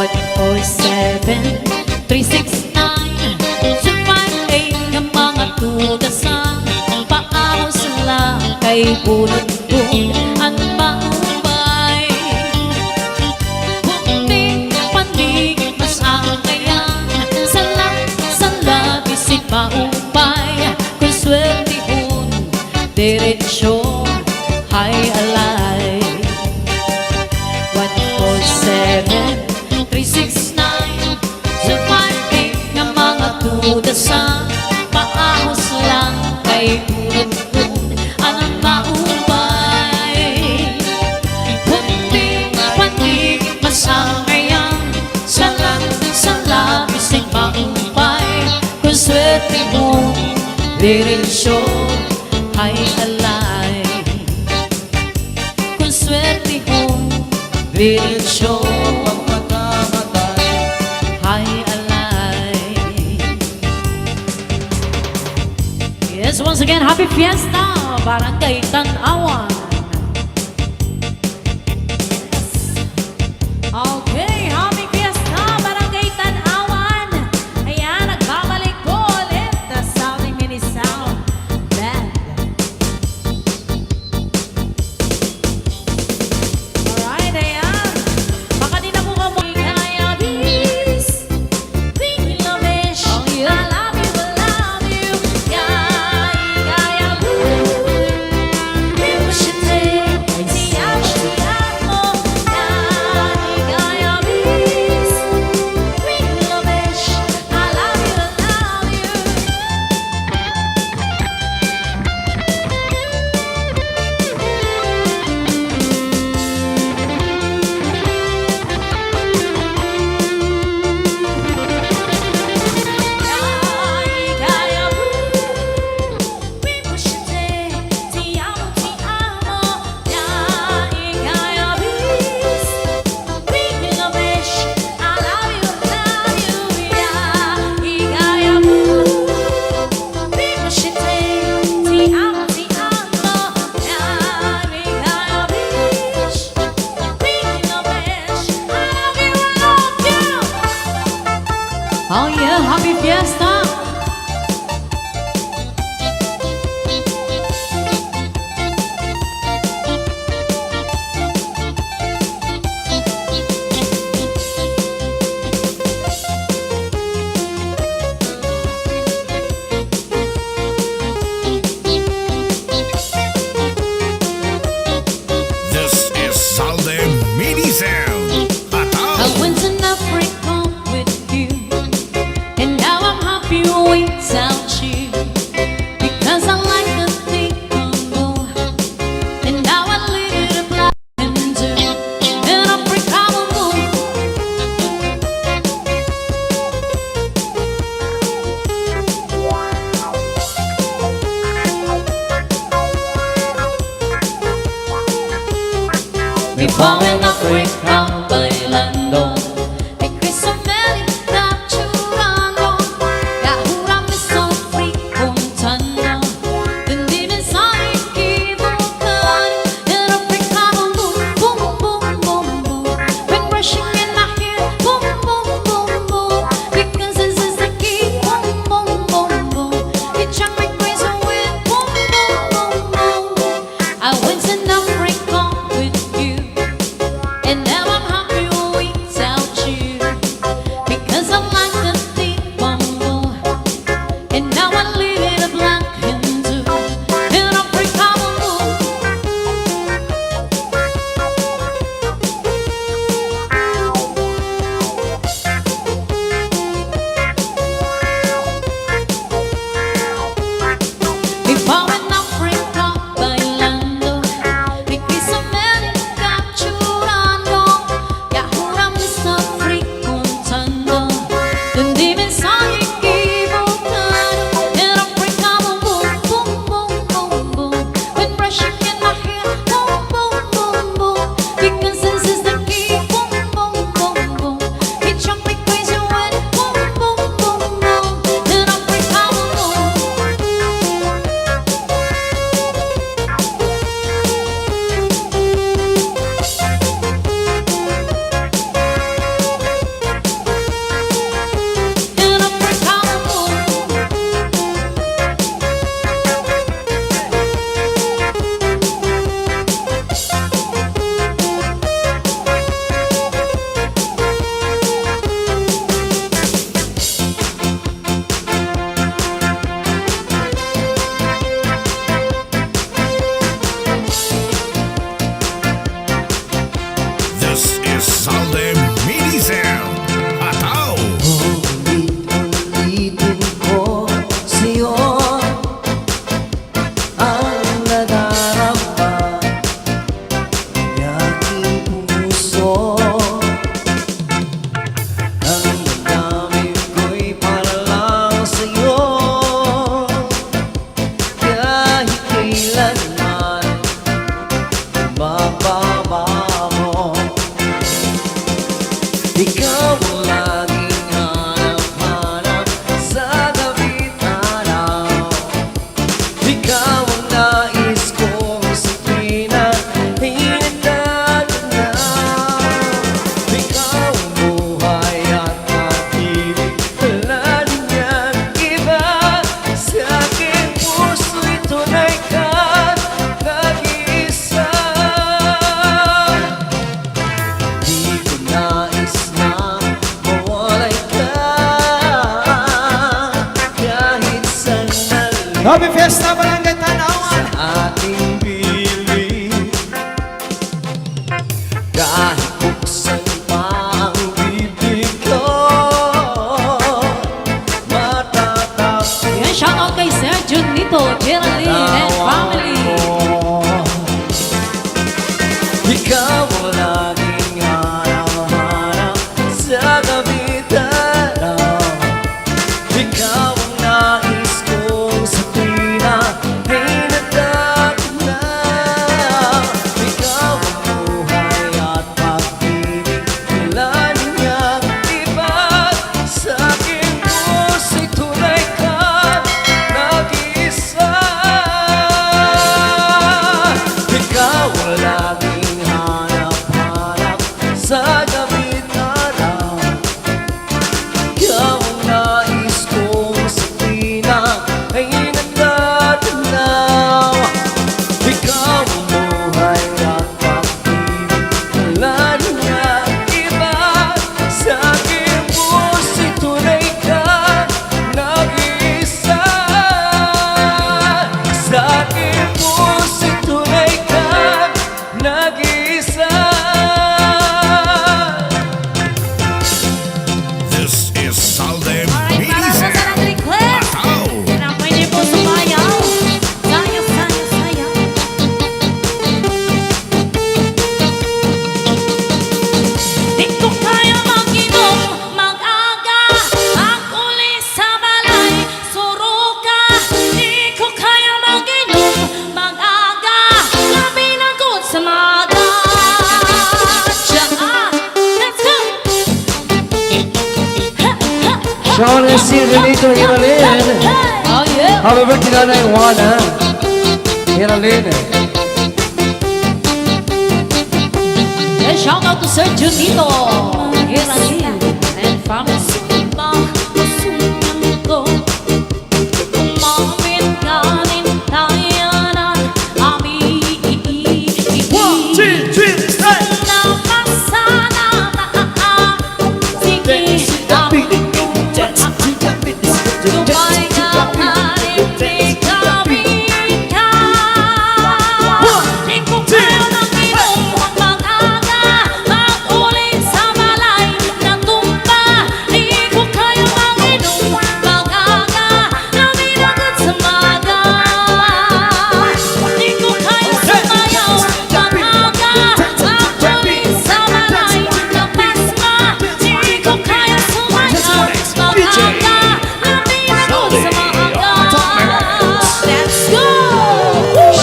147-369-258 ng mga tugasan. Paahos lang kay bunot ko ang maubay. Punting-pandig mas angayan, sa labisin maupay. Kung swertihon, diretsyo hay alay. 147-369-258 ng mga tugasan. Paahos lang kay bunot-bunot ang maubay. Punting-pandig masangayan, sa labising maupay. Kung swerte mo, diretsyo ay alay. Kung swerte mo, diretsyo ay alay. Yes, once again, happy fiesta, Barangay Tanawan. Okay, happy fiesta, Barangay Tanawan. Ayan, nagbabalik po ulit sa ating mini sound band. Alright, ayan. Baka di na po kamuling kaya bis. We love it. Oh, yeah. I love you, I love you. Kaya we wish you take. Ti amo. Kaya bis. We love it. I love you, I love you. Kaya we wish you take. Ti amo. Kaya bis. We love it. I love you, I love you. Kaya we wish you take. Ti amo. Kaya bis. We love it. I love you, I love you. Oh yeah, happy fiesta. This is Sarting Mini Sound. I went to Africa with you, and now I'm happy without you. Because I like the thing more, and now I live it a black and do. And Africa will move. Before in Africa bailando, e Cristo me capturando. Ahora me sofrí contando, tendí mensaje equivocado. En Africa boom boom boom boom boom, when rushing in my head boom boom boom boom, because this is the key boom boom boom boom. It chucked me crazy with boom boom boom boom. I went to Africa with you, ang laging hanap-hanap sa gabi't araw. Ikaw ang nais kong sa tuwina hinatanaw. Ikaw ang buhay at pag-ibig, wala rin niyang iba. Sa aking puso'y tunay ka, nag-iisa. Di ko nais na mawalay ka kahit sandali. Happy Fiesta, Barangay Tanawan! Ating bibig, kahit buksan pa ang bibig ko, matatapos Yan, shoutout kay Sir Junito, Geraldine, and family. ikaw ang laging hanap-hanap sa gabi't araw. Ikaw ang nais kong sa tuwina hinatanaw. Ikaw ang buhay at pag-ibig, wala niyang iba. Sa aking puso'y tunay ka, nag-iisa. Ikaw ang laging hanap-hanap sa gabi't araw. Ikaw ang nais kong sa tuwina ay natatanaw. Ikaw ang buhay at pag-ibig, wala niyang iba. Sa aking puso'y tunay ka, nag-iisa. Sa aking puso'y tunay ka, nag-iisa. This is Salden Alright, para sa Medley. sarang request. Wow! Yan ang pwede po sumayaw. Sayaw, sayaw, sayaw. Di ko kaya mag-inom, mag-aga. Ang uli sa balay, suruka. Di ko kaya mag-inom, mag-aga. Labi na good sa maga. Tsaka, let's go! Sean and Renito Hiralin. Oh yeah! Happy birthday Nanay Juana Hiralin. And shout out to Sir Junito, Geraldine, and family. One, two, three, start!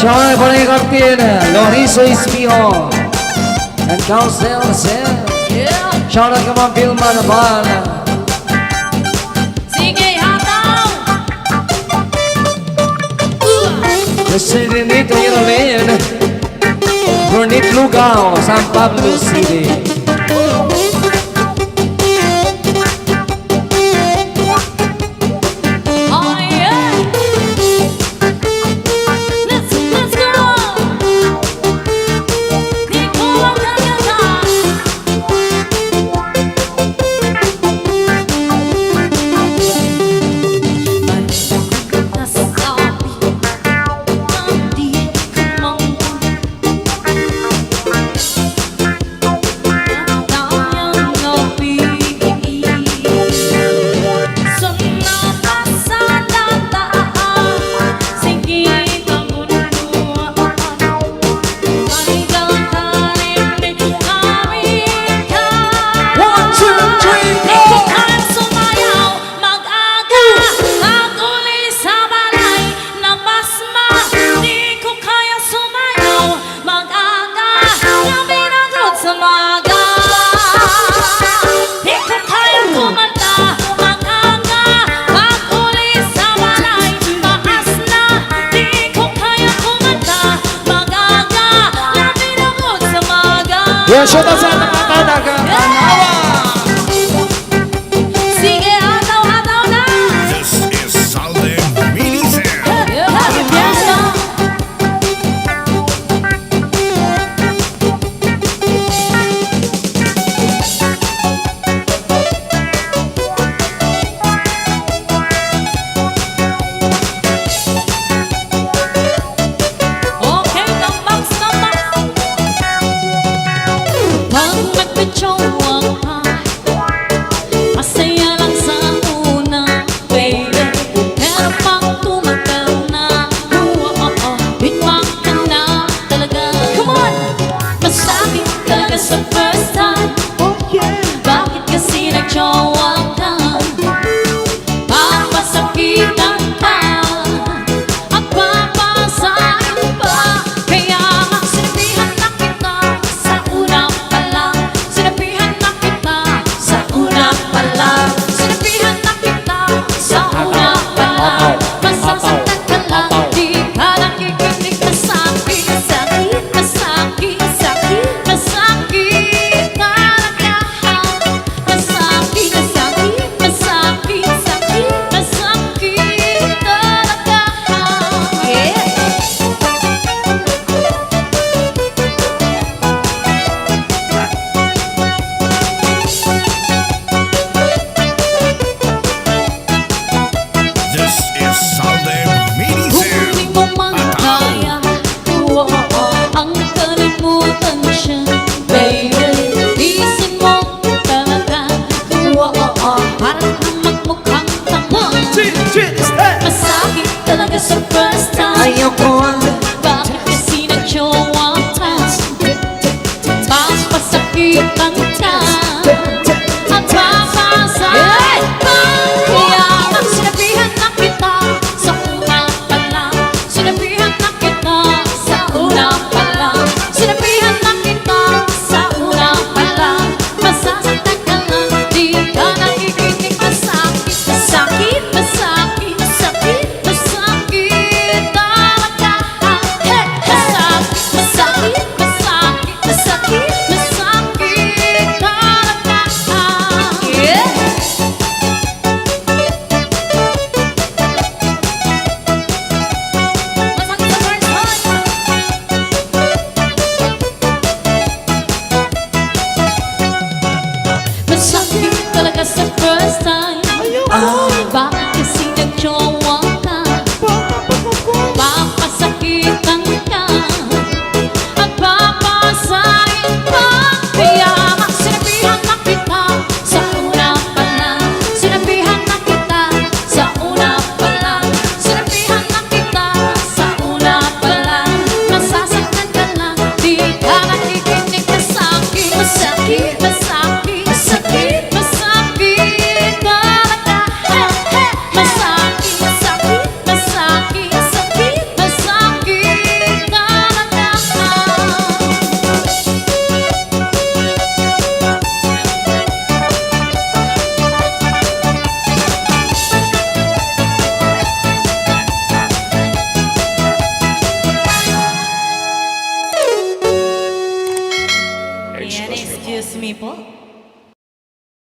Sean Bonnie Cortina, Loriso Espion, and Council Sel. Yeah! Shout out kay Ma'am Vilma naman. Sige, hataw! Mr. Renito Hiralin, Burnett Lugao, San Pablo City. Oh yeah! Let's go! Di ko magkaganda. Nasabi na di ko mangkong. Yes, shout out sa mga nagkakanawa. Sige, ataw-ataw na. This is Sarting Mini Sound. Happy Fiesta. Okay, tambak, tambak. Pag nagpitsawa ka, masaya lang sa una, baby. Pero pag tumagal na, bitmak ka na talaga. Come on! Masakit talaga sa first time. Bakit kasi nagtsawa ka? Papasakitan ka at papasahin pa. Kaya nga sinabihan na kita sa una pa lang. Sinabihan na kita sa una pa lang. Sinabihan na kita sa una pa lang. Masasaktan ka lang, di ka nakikinig. Masakit, sakit, masakit, sakit, masakit talaga. Masakit, sakit, masakit, sakit, masakit talaga. Yeah. This is Sarting Mini Kung Sound. di mo man kaya, ang kalimutan siya, baby. Tiisin mo talaga, parang kang magmukhang tanga. Masakit talaga sa first time. Ayoko Bakit kasi nagjowa ka? Tapos pasakitan ka at papasahin pa. Kaya nga sinabihan na kita sa una pa lang. Sinabihan na kita sa una pa lang. Sinabihan na kita sa una pa lang. Masasaktan ka lang, di ka nakikinig. Masakit, masakit, masakit, masakit, masakit talaga. Hey, masakit, masakit, masakit, masakit, masakit talaga. Yeah. Masakit sa first time. Masakit talaga sa first time. Bakit